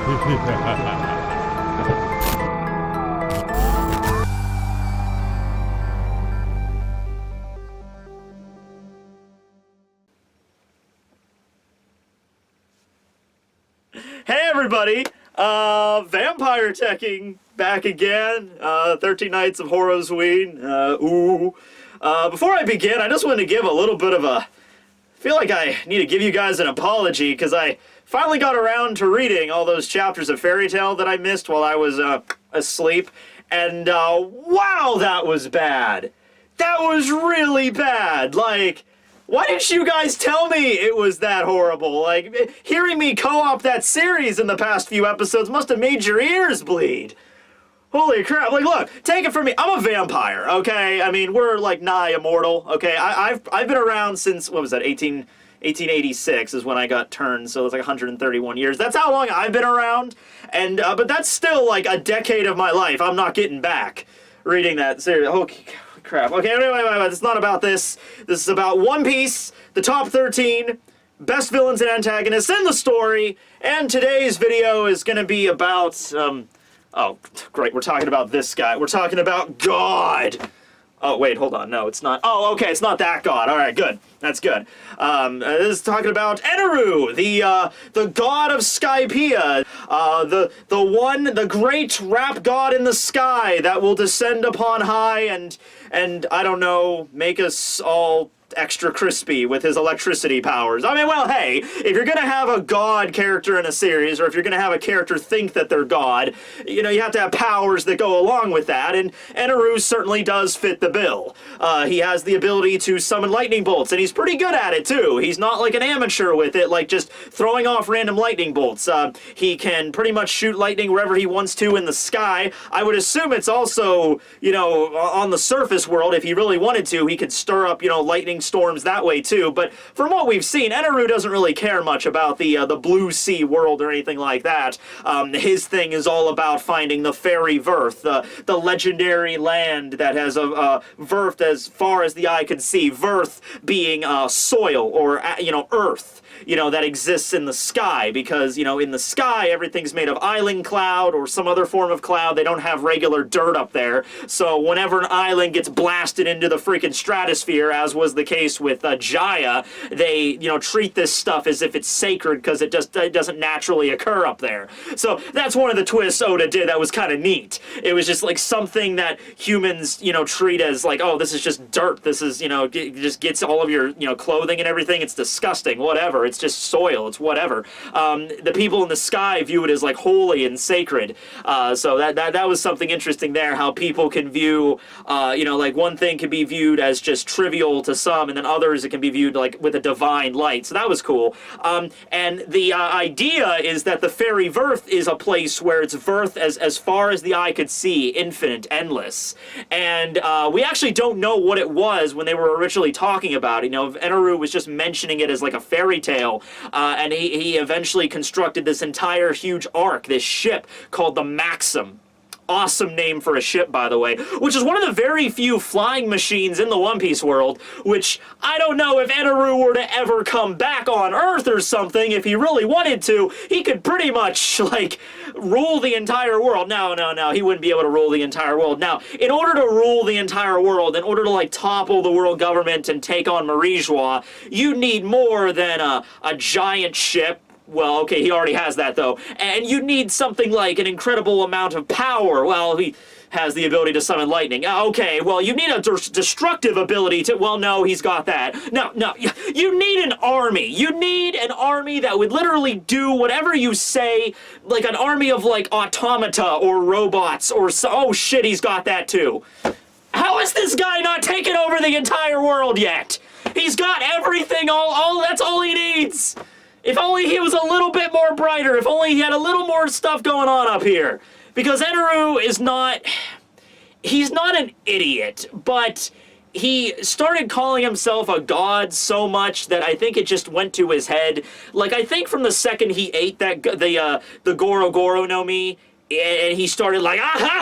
Hey everybody! Vampire Tekking back again. 13 Nights of HoroWeen. Before I begin, I just wanted to give a little bit of a... feel like I need to give you guys an apology, because I finally got around to reading all those chapters of Fairy Tail that I missed while I was asleep. And wow, that was bad. That was really bad. Like... why didn't you guys tell me it was that horrible? Like, hearing me co-op that series in the past few episodes must have made your ears bleed. Holy crap. Like, look, take it from me. I'm a vampire, okay? I mean, we're, like, nigh immortal, okay? I've been around since, what was that, 1886 is when I got turned, so it's like 131 years. That's how long I've been around, and, but that's still, like, a decade of my life I'm not getting back reading that series. Okay. Crap. Okay, anyway, it's not about this. This is about One Piece, the top 13 best villains and antagonists in the story, and today's video is going to be about, oh, great, we're talking about this guy. We're talking about God! Oh, wait, hold on. No, it's not. Oh, okay, it's not that god. All right, good. That's good. This is talking about Enel, the god of Skypiea, the great rap god in the sky that will descend upon high and I don't know, make us all extra crispy with his electricity powers. I mean, well, hey, if you're gonna have a god character in a series, or if you're gonna have a character think that they're god, you know, you have to have powers that go along with that, and Enel certainly does fit the bill. He has the ability to summon lightning bolts, and he's pretty good at it, too. He's not like an amateur with it, like just throwing off random lightning bolts. He can pretty much shoot lightning wherever he wants to in the sky. I would assume it's also, you know, on the surface world, if he really wanted to, he could stir up, you know, lightning storms that way too, but from what we've seen, Enel doesn't really care much about the blue sea world or anything like that. His thing is all about finding the fairy Verth, the legendary land that has a Verth as far as the eye could see. Verth being soil, or you know, earth, you know, that exists in the sky, because, you know, in the sky everything's made of island cloud or some other form of cloud. They don't have regular dirt up there, so whenever an island gets blasted into the freaking stratosphere, as was the case with Jaya, they, you know, treat this stuff as if it's sacred because it doesn't naturally occur up there. So that's one of the twists Oda did that was kind of neat. It was just like something that humans, you know, treat as like, oh, this is just dirt. This is, you know, it just gets all of your, you know, clothing and everything. It's disgusting, whatever. It's just soil. It's whatever. The people in the sky view it as like holy and sacred. So that was something interesting there, how people can view, you know, like one thing can be viewed as just trivial to some, and then others it can be viewed like with a divine light. So that was cool. And the idea is that the fairy Verth is a place where it's Verth as far as the eye could see, infinite, endless. And we actually don't know what it was when they were originally talking about it. You know, Enel was just mentioning it as like a fairy tale, and he eventually constructed this entire huge arc, this ship called the Maxim. Awesome name for a ship, by the way, which is one of the very few flying machines in the One Piece world, which I don't know if Enel were to ever come back on Earth or something, if he really wanted to, he could pretty much, like, rule the entire world. No, he wouldn't be able to rule the entire world. Now, in order to rule the entire world, in order to, like, topple the world government and take on Marijois, you need more than a giant ship. Well, okay, he already has that, though. And you need something like an incredible amount of power. Well, he has the ability to summon lightning. Okay, well, you need a destructive ability to... well, no, he's got that. No, you need an army. You need an army that would literally do whatever you say, like an army of, like, automata or robots or... oh, shit, he's got that, too. How is this guy not taken over the entire world yet? He's got everything, that's all he needs. If only he was a little bit more brighter, if only he had a little more stuff going on up here. Because Enel is not... he's not an idiot, but he started calling himself a god so much that I think it just went to his head. Like, I think from the second he ate that the Goro Goro no Mi, and he started like, ah ha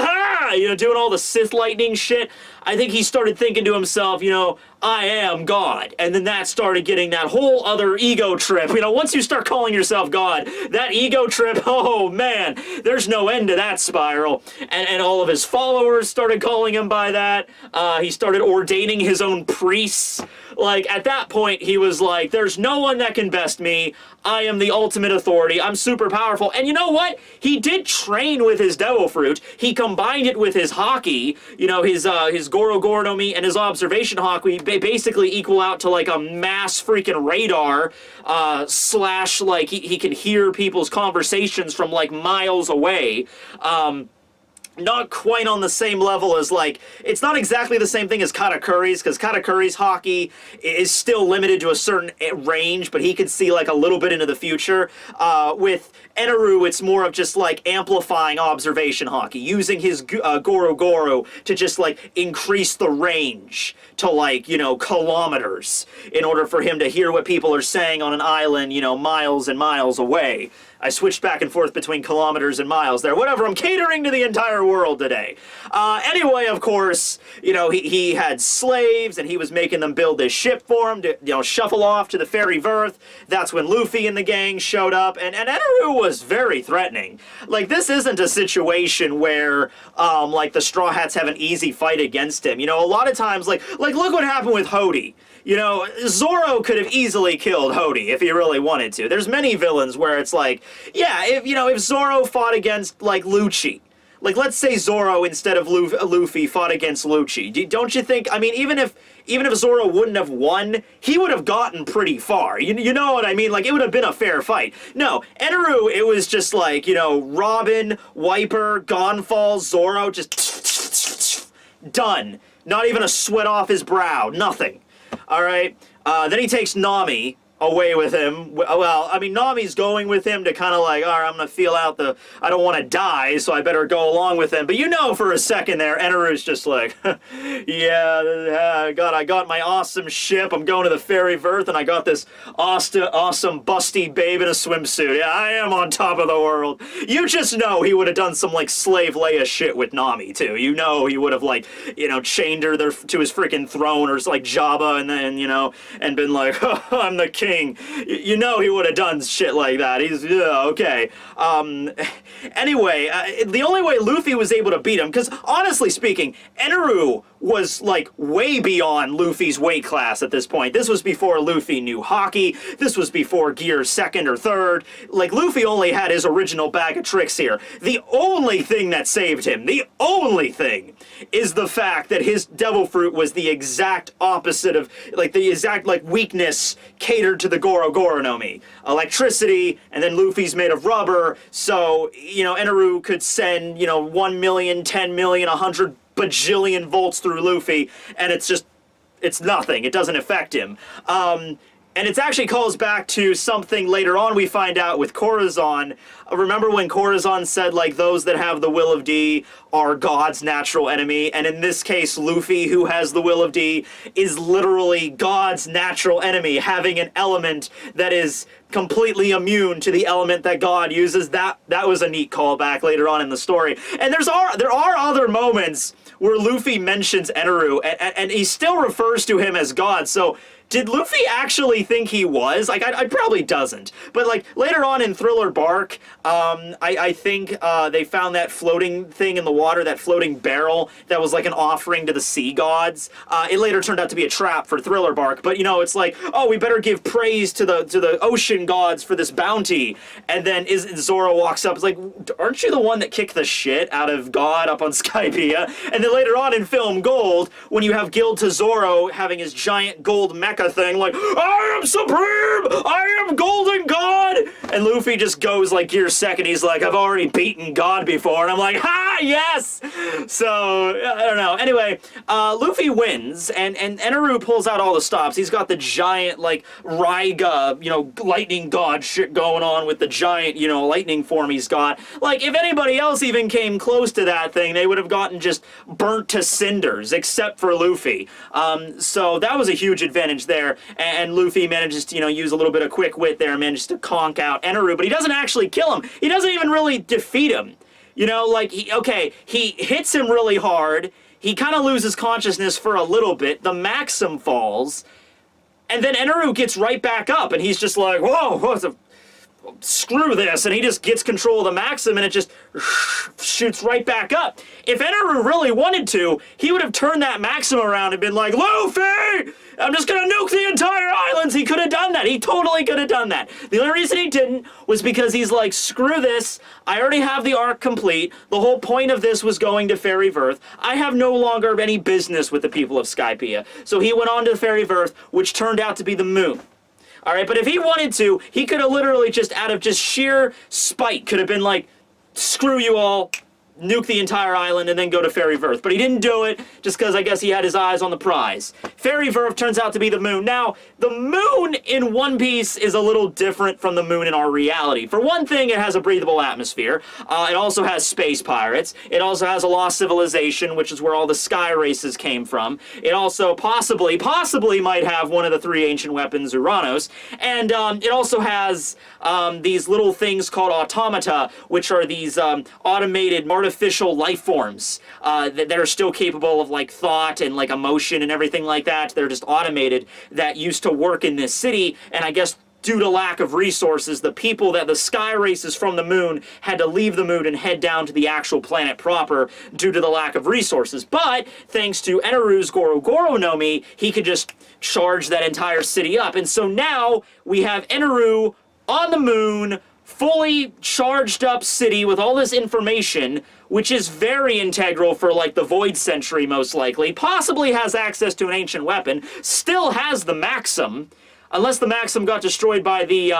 ha, you know, doing all the Sith lightning shit. I think he started thinking to himself, you know, I am God. And then that started getting that whole other ego trip. You know, once you start calling yourself God, that ego trip, oh man, there's no end to that spiral. And all of his followers started calling him by that. He started ordaining his own priests. Like, at that point, he was like, there's no one that can best me. I am the ultimate authority. I'm super powerful. And you know what? He did train with his devil fruit. He combined it with his hockey, you know, his Goro Goro no Mi and his observation hockey basically equal out to like a mass freaking radar, slash, like, he can hear people's conversations from like miles away. Not quite on the same level as, like, it's not exactly the same thing as Katakuri's, because Katakuri's hockey is still limited to a certain range, but he could see, like, a little bit into the future. With Eneru, it's more of just, like, amplifying observation hockey, using his Goro Goro to just, like, increase the range to, like, you know, kilometers in order for him to hear what people are saying on an island, you know, miles and miles away. I switched back and forth between kilometers and miles there. Whatever, I'm catering to the entire world today. Anyway, of course, you know, he had slaves, and he was making them build this ship for him to, you know, shuffle off to the fairy Verth. That's when Luffy and the gang showed up, and Eneru was very threatening. Like, this isn't a situation where, like, the Straw Hats have an easy fight against him. You know, a lot of times, like look what happened with Hody. You know, Zoro could have easily killed Hody if he really wanted to. There's many villains where it's like, yeah, if Zoro fought against, like, Lucci, like, let's say Zoro instead of Luffy fought against Lucci. Don't you think, I mean, even if Zoro wouldn't have won, he would have gotten pretty far. You know what I mean? Like, it would have been a fair fight. No, Eneru, it was just like, you know, Robin, Wiper, Gonfall, Zoro, just done. Not even a sweat off his brow. Nothing. All right. Then he takes Nami away with him. Well, I mean, Nami's going with him to kind of like, all right, I'm going to feel out the, I don't want to die, so I better go along with him. But you know, for a second there, Eneru's just like, yeah, God, I got my awesome ship. I'm going to the fairy Verth, and I got this awesome busty babe in a swimsuit. Yeah, I am on top of the world. You just know he would have done some, like, slave Leia shit with Nami, too. You know he would have, like, you know, chained her there to his freaking throne, or like Jabba, and then, you know, and been like, oh, I'm the king. You know he would have done shit like that. He's, yeah, okay. Anyway, the only way Luffy was able to beat him, because honestly speaking, Eneru was, like, way beyond Luffy's weight class at this point. This was before Luffy knew hockey. This was before Gear 2nd or 3rd. Like, Luffy only had his original bag of tricks here. The only thing that saved him, the only thing, is the fact that his devil fruit was the exact opposite of, like, the exact, like, weakness catered to the Goro Goro no Mi. Electricity, and then Luffy's made of rubber, so, you know, Eneru could send, you know, 1 million, 10 million, 100 bajillion volts through Luffy, and it's nothing. It doesn't affect him. And it actually calls back to something later on we find out with Corazon. Remember when Corazon said, like, those that have the will of D are God's natural enemy? And in this case, Luffy, who has the will of D, is literally God's natural enemy, having an element that is completely immune to the element that God uses. That was a neat callback later on in the story. And there are other moments where Luffy mentions Eneru, and he still refers to him as God, so did Luffy actually think he was? Like, I probably doesn't. But, like, later on in Thriller Bark, I think they found that floating thing in the water, that floating barrel that was like an offering to the sea gods. It later turned out to be a trap for Thriller Bark. But, you know, it's like, oh, we better give praise to the ocean gods for this bounty. And then Zoro walks up, is like, aren't you the one that kicked the shit out of God up on Skypiea? And then later on in Film Gold, when you have Gil Zoro having his giant gold mecha thing, like, I am supreme! I am golden god! And Luffy just goes like Gear 2nd, he's like, I've already beaten God before, and I'm like, ha, yes! So, I don't know. Anyway, Luffy wins, and Eneru pulls out all the stops. He's got the giant, like, Raiga, you know, lightning god shit going on with the giant, you know, lightning form he's got. Like, if anybody else even came close to that thing, they would have gotten just burnt to cinders, except for Luffy. So that was a huge advantage there, and Luffy manages to, you know, use a little bit of quick wit there and manages to conk out Eneru, but he doesn't actually kill him. He doesn't even really defeat him. You know, like, he hits him really hard. He kind of loses consciousness for a little bit. The Maxim falls. And then Eneru gets right back up, and he's just like, whoa, screw this, and he just gets control of the Maxim, and it just shoots right back up. If Eneru really wanted to, he would have turned that Maxim around and been like, Luffy, I'm just gonna nuke the entire islands. He could have done that. He totally could have done that. The only reason he didn't was because he's like, screw this. I already have the arc complete. The whole point of this was going to Fairy Verth. I have no longer any business with the people of Skypiea. So he went on to Fairy Verth, which turned out to be the moon. All right, but if he wanted to, he could have literally just, out of just sheer spite, could have been like, screw you all, nuke the entire island, and then go to Fairy Verth. But he didn't do it, just because I guess he had his eyes on the prize. Fairy Verth turns out to be the moon. Now, the moon in One Piece is a little different from the moon in our reality. For one thing, it has a breathable atmosphere. It also has space pirates. It also has a lost civilization, which is where all the sky races came from. It also possibly might have one of the 3 ancient weapons, Uranos. And it also has these little things called automata, which are these automated artificial life forms that are still capable of like thought and like emotion and everything like that. They're just automated that used to work in this city, and I guess due to lack of resources, the people that the sky races from the moon had to leave the moon and head down to the actual planet proper due to the lack of resources. But thanks to Eneru's Goro Goro no Mi, he could just charge that entire city up. And so now we have Eneru on the moon, fully charged up city with all this information, which is very integral for like the Void Century most likely, possibly has access to an ancient weapon, still has the Maxim, unless the Maxim got destroyed by the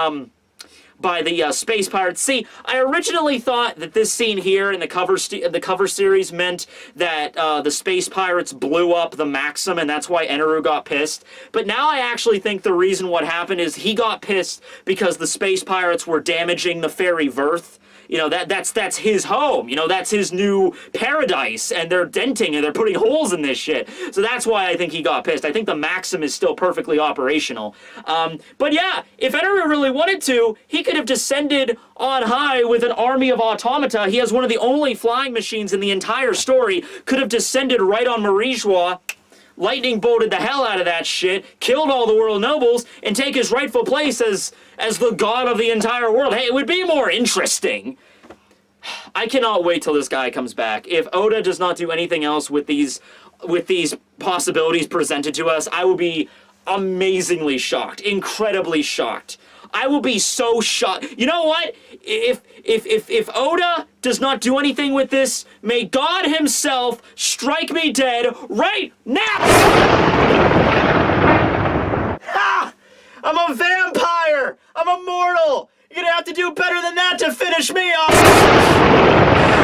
space pirates. See, I originally thought that this scene here in the cover series meant that the space pirates blew up the Maxim, and that's why Eneru got pissed. But now I actually think the reason what happened is he got pissed because the space pirates were damaging the Fairy Verth. You know, that's his home. You know, that's his new paradise, and they're denting and they're putting holes in this shit. So that's why I think he got pissed. I think the Maxim is still perfectly operational. But yeah, if Eneru really wanted to, he could have descended on high with an army of automata. He has one of the only flying machines in the entire story. Could have descended right on Marijois, lightning bolted the hell out of that shit, killed all the world nobles, and take his rightful place as the god of the entire world. Hey, it would be more interesting. I cannot wait till this guy comes back. If Oda does not do anything else with these possibilities presented to us, I will be amazingly shocked, incredibly shocked. I will be so shocked. You know what? If Oda does not do anything with this, may God himself strike me dead right now! Ha! I'm a vampire! I'm immortal! You're gonna have to do better than that to finish me off!